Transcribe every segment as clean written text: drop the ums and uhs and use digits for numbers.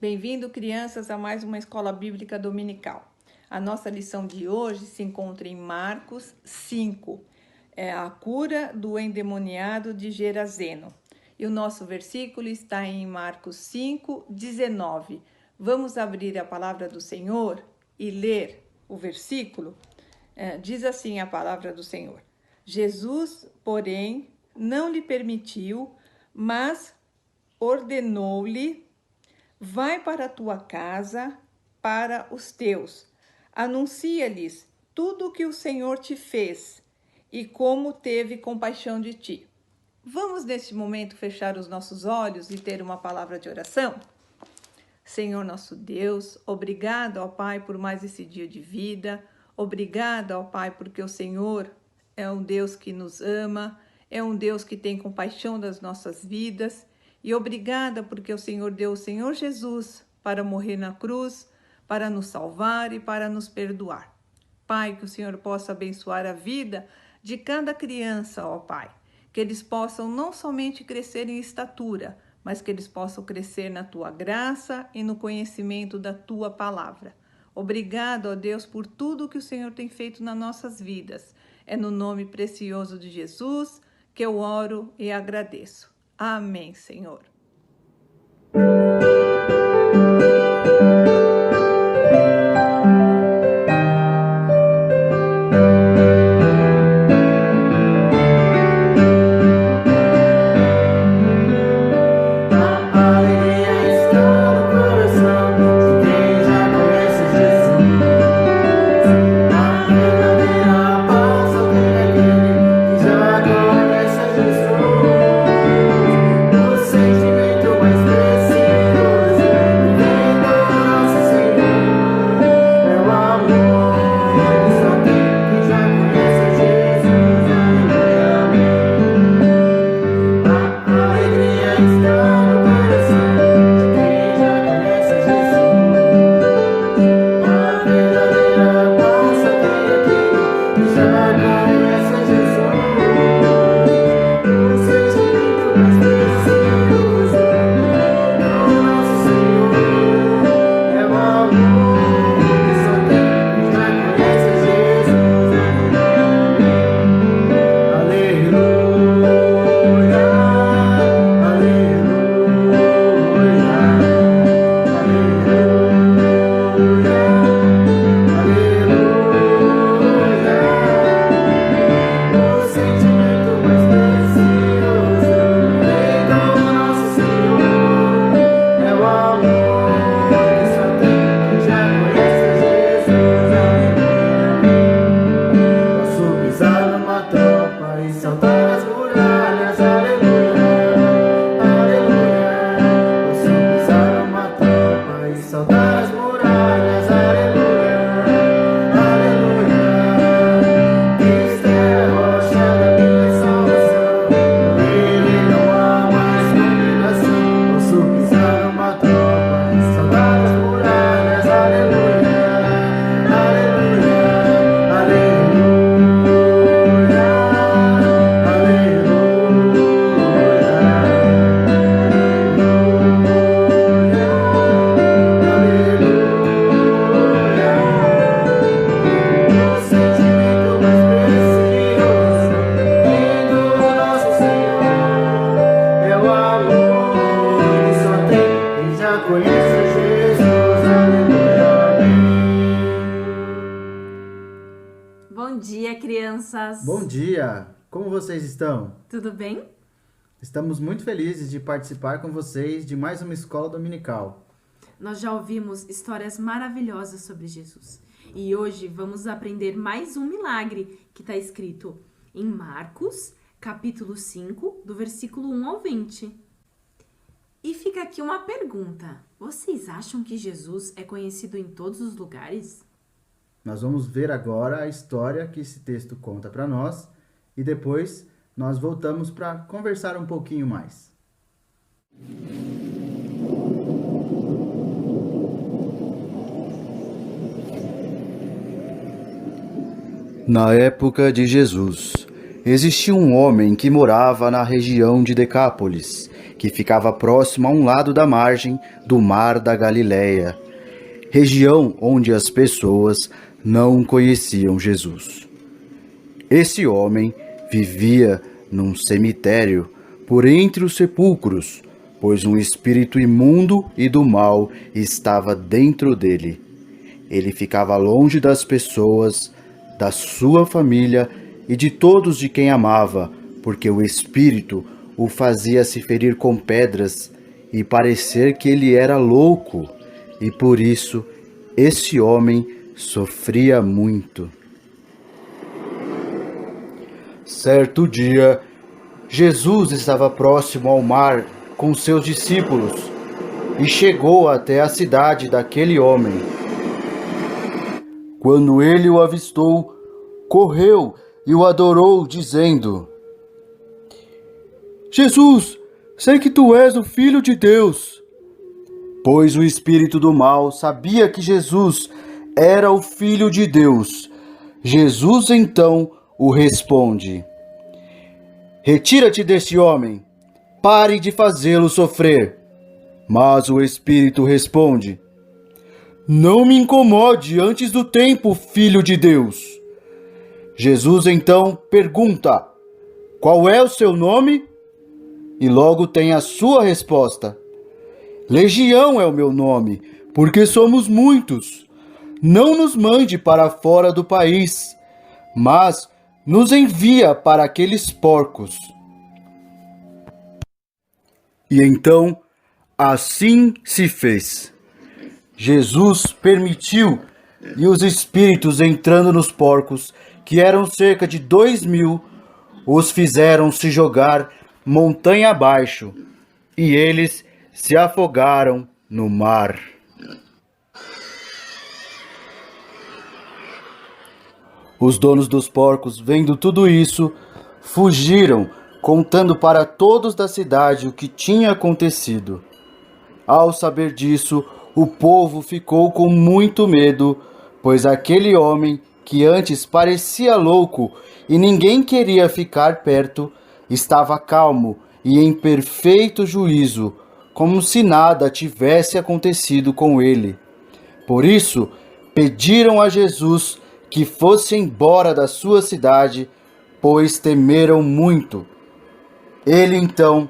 Bem-vindo, crianças, a mais uma Escola Bíblica Dominical. A nossa lição de hoje se encontra em Marcos 5, a cura do endemoniado de Gerazeno. E o nosso versículo está em Marcos 5, 19. Vamos abrir a palavra do Senhor e ler o versículo? Diz assim a palavra do Senhor. Jesus, porém, não lhe permitiu, mas ordenou-lhe: vai para a tua casa, para os teus. Anuncia-lhes tudo o que o Senhor te fez e como teve compaixão de ti. Vamos, neste momento, fechar os nossos olhos e ter uma palavra de oração? Senhor nosso Deus, obrigado, ó Pai, por mais esse dia de vida. Obrigado, ó Pai, porque o Senhor é um Deus que nos ama, é um Deus que tem compaixão das nossas vidas. E obrigada porque o Senhor deu o Senhor Jesus para morrer na cruz, para nos salvar e para nos perdoar. Pai, que o Senhor possa abençoar a vida de cada criança, ó Pai. Que eles possam não somente crescer em estatura, mas que eles possam crescer na Tua graça e no conhecimento da Tua palavra. Obrigado, ó Deus, por tudo que o Senhor tem feito nas nossas vidas. É no nome precioso de Jesus que eu oro e agradeço. Amém, Senhor. Bom dia, crianças! Bom dia! Como vocês estão? Tudo bem? Estamos muito felizes de participar com vocês de mais uma escola dominical. Nós já ouvimos histórias maravilhosas sobre Jesus. E hoje vamos aprender mais um milagre que está escrito em Marcos, capítulo 5, do versículo 1 ao 20. E fica aqui uma pergunta. Vocês acham que Jesus é conhecido em todos os lugares? Nós vamos ver agora a história que esse texto conta para nós e depois nós voltamos para conversar um pouquinho mais. Na época de Jesus, existia um homem que morava na região de Decápolis, que ficava próximo a um lado da margem do mar da Galileia, região onde as pessoas não conheciam Jesus. Esse homem vivia num cemitério por entre os sepulcros, pois um espírito imundo e do mal estava dentro dele. Ele ficava longe das pessoas, da sua família e de todos de quem amava, porque o espírito o fazia se ferir com pedras e parecer que ele era louco, e por isso esse homem sofria muito. Certo dia, Jesus estava próximo ao mar com seus discípulos e chegou até a cidade daquele homem. Quando ele o avistou, correu e o adorou, dizendo: Jesus, sei que tu és o Filho de Deus. Pois o espírito do mal sabia que Jesus era o Filho de Deus. Jesus então o responde: Retira-te deste homem, pare de fazê-lo sofrer. Mas o espírito responde: Não me incomode antes do tempo, Filho de Deus. Jesus então pergunta: Qual é o seu nome? E logo tem a sua resposta: Legião é o meu nome, porque somos muitos. Não nos mande para fora do país, mas nos envia para aqueles porcos. E então, assim se fez. Jesus permitiu, e os espíritos entrando nos porcos, que eram cerca de 2.000, os fizeram se jogar montanha abaixo, e eles se afogaram no mar. Os donos dos porcos, vendo tudo isso, fugiram, contando para todos da cidade o que tinha acontecido. Ao saber disso, o povo ficou com muito medo, pois aquele homem, que antes parecia louco e ninguém queria ficar perto, estava calmo e em perfeito juízo, como se nada tivesse acontecido com ele. Por isso, pediram a Jesus que fosse embora da sua cidade, pois temeram muito. Ele então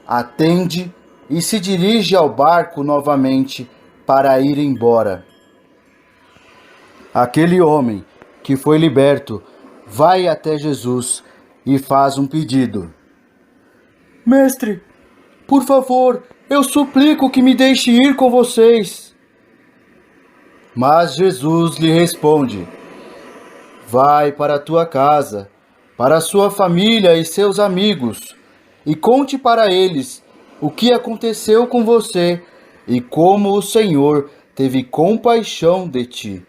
atende e se dirige ao barco novamente para ir embora. Aquele homem que foi liberto vai até Jesus e faz um pedido: Mestre, por favor, eu suplico que me deixe ir com vocês. Mas Jesus lhe responde: Vai para a tua casa, para a sua família e seus amigos, e conte para eles o que aconteceu com você e como o Senhor teve compaixão de ti.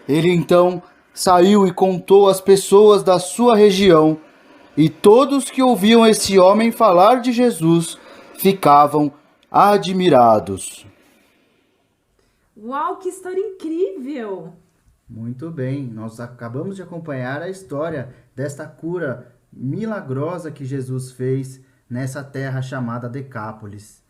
Ele então saiu e contou às pessoas da sua região, e todos que ouviam esse homem falar de Jesus ficavam admirados. Uau, que história incrível! Muito bem, nós acabamos de acompanhar a história desta cura milagrosa que Jesus fez nessa terra chamada Decápolis.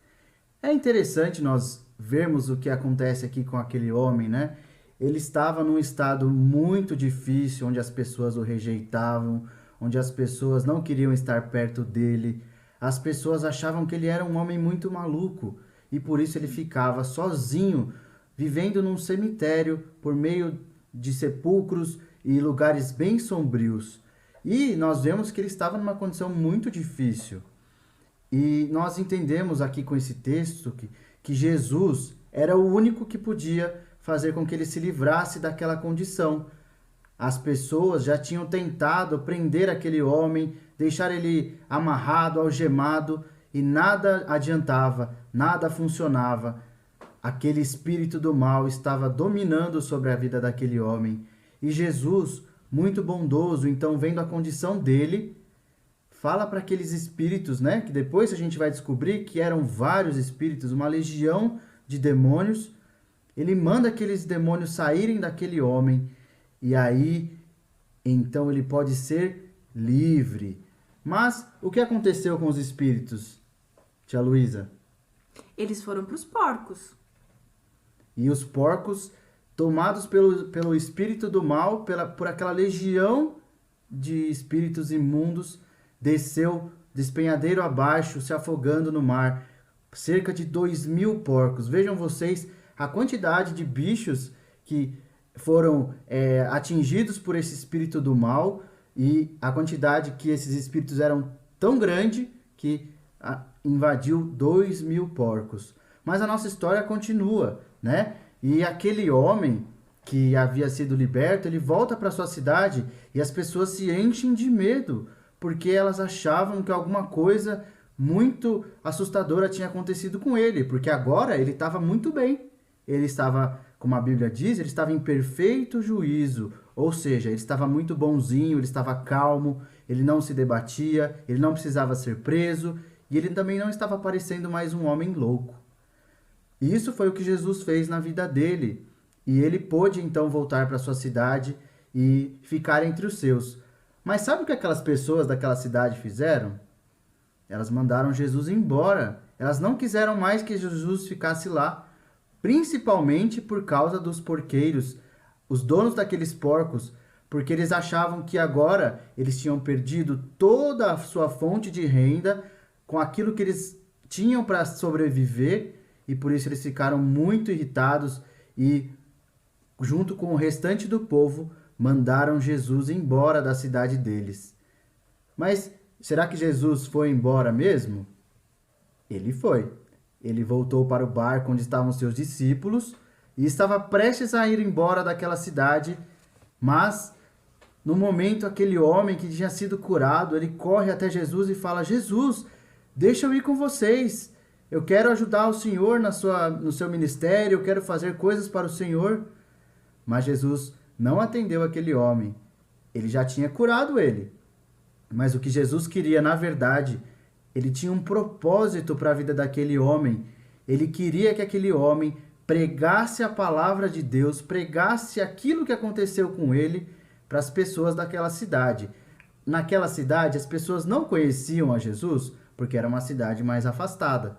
É interessante nós vermos o que acontece aqui com aquele homem, né? Ele estava num estado muito difícil, onde as pessoas o rejeitavam, onde as pessoas não queriam estar perto dele. As pessoas achavam que ele era um homem muito maluco e por isso ele ficava sozinho, vivendo num cemitério por meio de sepulcros e lugares bem sombrios. E nós vemos que ele estava numa condição muito difícil. E nós entendemos aqui com esse texto que Jesus era o único que podia fazer com que ele se livrasse daquela condição. As pessoas já tinham tentado prender aquele homem, deixar ele amarrado, algemado, e nada adiantava, nada funcionava. Aquele espírito do mal estava dominando sobre a vida daquele homem. E Jesus, muito bondoso, então vendo a condição dele, fala para aqueles espíritos, né? Que depois a gente vai descobrir que eram vários espíritos, uma legião de demônios. Ele manda aqueles demônios saírem daquele homem. E aí, então ele pode ser livre. Mas o que aconteceu com os espíritos? tia Luísa? Eles foram para os porcos. E os porcos, tomados pelo espírito do mal, por aquela legião de espíritos imundos, desceu despenhadeiro abaixo, se afogando no mar. Cerca de 2.000 porcos. Vejam vocês a quantidade de bichos que foram atingidos por esse espírito do mal, e a quantidade que esses espíritos eram tão grande que invadiu 2.000 porcos. Mas a nossa história continua, né? E aquele homem que havia sido liberto, ele volta para sua cidade e as pessoas se enchem de medo, porque elas achavam que alguma coisa muito assustadora tinha acontecido com ele, porque agora ele estava muito bem. Ele estava, como a Bíblia diz, ele estava em perfeito juízo, ou seja, ele estava muito bonzinho, ele estava calmo, ele não se debatia, ele não precisava ser preso, e ele também não estava parecendo mais um homem louco. E isso foi o que Jesus fez na vida dele, e ele pôde então voltar para sua cidade e ficar entre os seus. Mas sabe o que aquelas pessoas daquela cidade fizeram? Elas mandaram Jesus embora. Elas não quiseram mais que Jesus ficasse lá, principalmente por causa dos porqueiros, os donos daqueles porcos, porque eles achavam que agora eles tinham perdido toda a sua fonte de renda com aquilo que eles tinham para sobreviver, e por isso eles ficaram muito irritados e, junto com o restante do povo, mandaram Jesus embora da cidade deles. Mas será que Jesus foi embora mesmo? Ele foi. Ele voltou para o barco onde estavam seus discípulos e estava prestes a ir embora daquela cidade, mas no momento aquele homem que tinha sido curado, ele corre até Jesus e fala: Jesus, deixa eu ir com vocês. Eu quero ajudar o Senhor no seu ministério, eu quero fazer coisas para o Senhor. Mas Jesus não atendeu aquele homem. Ele já tinha curado ele. Mas o que Jesus queria, na verdade, ele tinha um propósito para a vida daquele homem. Ele queria que aquele homem pregasse a palavra de Deus, pregasse aquilo que aconteceu com ele para as pessoas daquela cidade. Naquela cidade, as pessoas não conheciam a Jesus, porque era uma cidade mais afastada.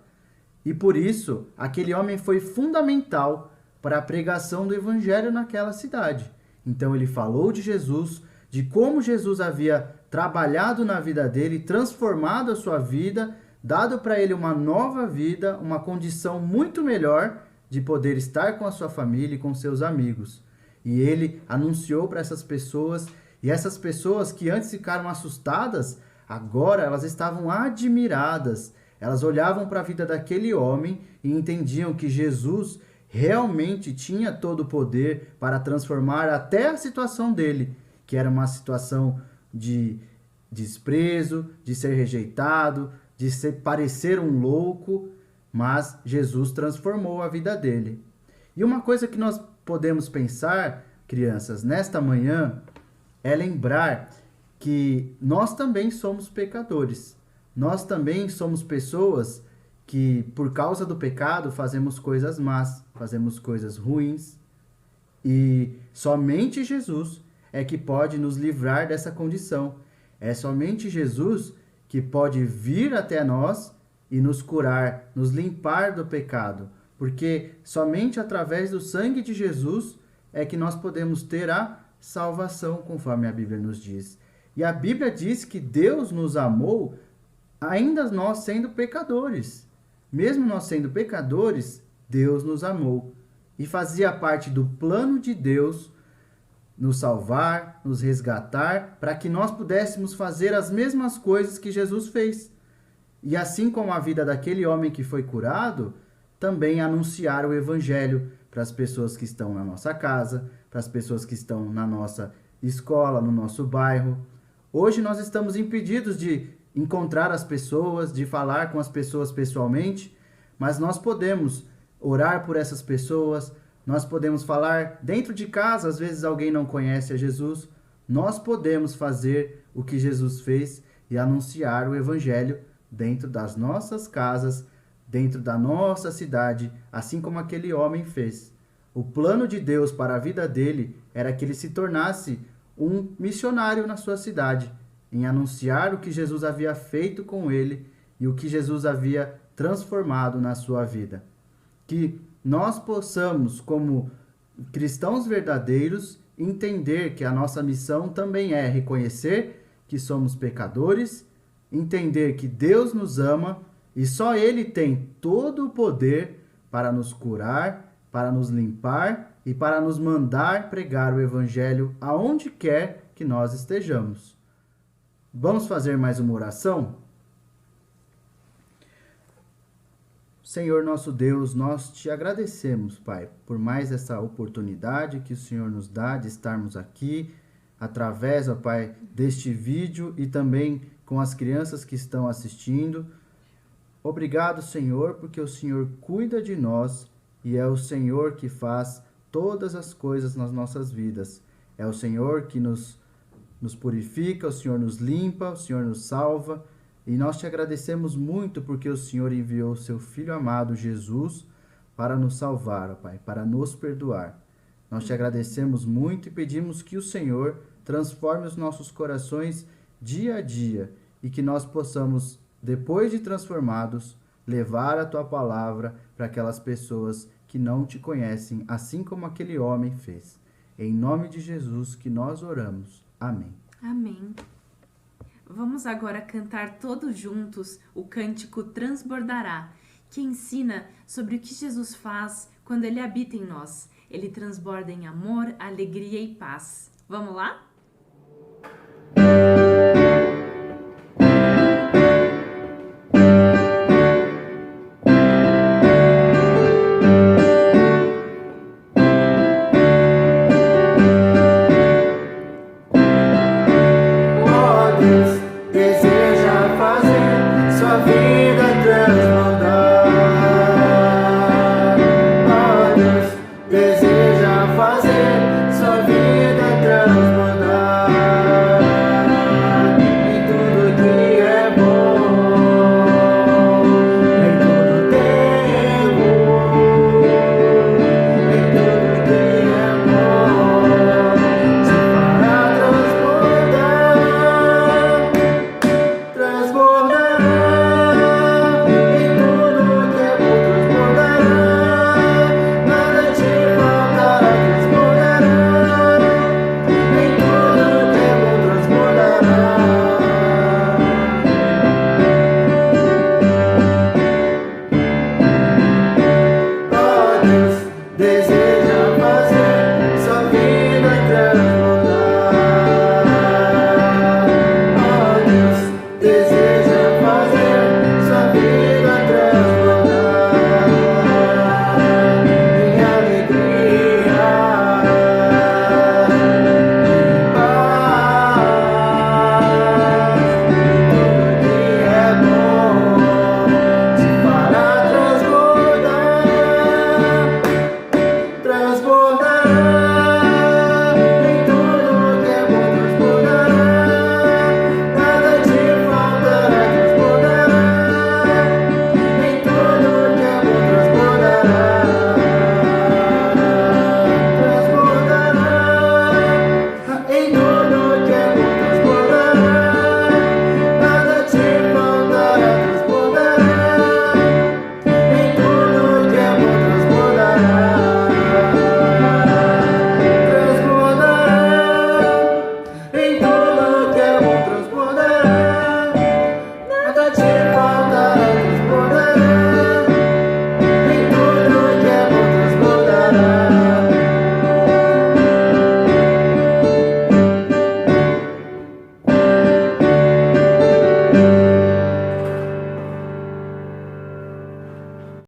E por isso, aquele homem foi fundamental para a pregação do evangelho naquela cidade. Então ele falou de Jesus, de como Jesus havia trabalhado na vida dele, transformado a sua vida, dado para ele uma nova vida, uma condição muito melhor de poder estar com a sua família e com seus amigos. E ele anunciou para essas pessoas, e essas pessoas que antes ficaram assustadas, agora elas estavam admiradas. Elas olhavam para a vida daquele homem e entendiam que Jesus realmente tinha todo o poder para transformar até a situação dele, que era uma situação de desprezo, de ser rejeitado, de parecer um louco, mas Jesus transformou a vida dele. E uma coisa que nós podemos pensar, crianças, nesta manhã, é lembrar que nós também somos pecadores. Nós também somos pessoas que, por causa do pecado, fazemos coisas más, fazemos coisas ruins. E somente Jesus é que pode nos livrar dessa condição. É somente Jesus que pode vir até nós e nos curar, nos limpar do pecado. Porque somente através do sangue de Jesus é que nós podemos ter a salvação, conforme a Bíblia nos diz. E a Bíblia diz que Deus nos amou ainda nós sendo pecadores. Mesmo nós sendo pecadores, Deus nos amou. E fazia parte do plano de Deus nos salvar, nos resgatar, para que nós pudéssemos fazer as mesmas coisas que Jesus fez. E assim como a vida daquele homem que foi curado, também anunciar o evangelho para as pessoas que estão na nossa casa, para as pessoas que estão na nossa escola, no nosso bairro. Hoje nós estamos impedidos de encontrar as pessoas, de falar com as pessoas pessoalmente, mas nós podemos orar por essas pessoas, nós podemos falar dentro de casa, às vezes alguém não conhece a Jesus, nós podemos fazer o que Jesus fez e anunciar o evangelho dentro das nossas casas, dentro da nossa cidade, assim como aquele homem fez. O plano de Deus para a vida dele era que ele se tornasse um missionário na sua cidade, em anunciar o que Jesus havia feito com ele e o que Jesus havia transformado na sua vida. Que nós possamos, como cristãos verdadeiros, entender que a nossa missão também é reconhecer que somos pecadores, entender que Deus nos ama e só Ele tem todo o poder para nos curar, para nos limpar e para nos mandar pregar o Evangelho aonde quer que nós estejamos. Vamos fazer mais uma oração? Senhor nosso Deus, nós te agradecemos, Pai, por mais essa oportunidade que o Senhor nos dá de estarmos aqui, através, ó Pai, deste vídeo e também com as crianças que estão assistindo. Obrigado, Senhor, porque o Senhor cuida de nós e é o Senhor que faz todas as coisas nas nossas vidas. É o Senhor que nos purifica, o Senhor nos limpa, o Senhor nos salva. E nós te agradecemos muito porque o Senhor enviou o seu Filho amado, Jesus, para nos salvar, ó Pai, para nos perdoar. Nós te agradecemos muito e pedimos que o Senhor transforme os nossos corações dia a dia e que nós possamos, depois de transformados, levar a Tua palavra para aquelas pessoas que não te conhecem, assim como aquele homem fez. Em nome de Jesus que nós oramos. Amém. Amém. Vamos agora cantar todos juntos o cântico Transbordará, que ensina sobre o que Jesus faz quando Ele habita em nós. Ele transborda em amor, alegria e paz. Vamos lá?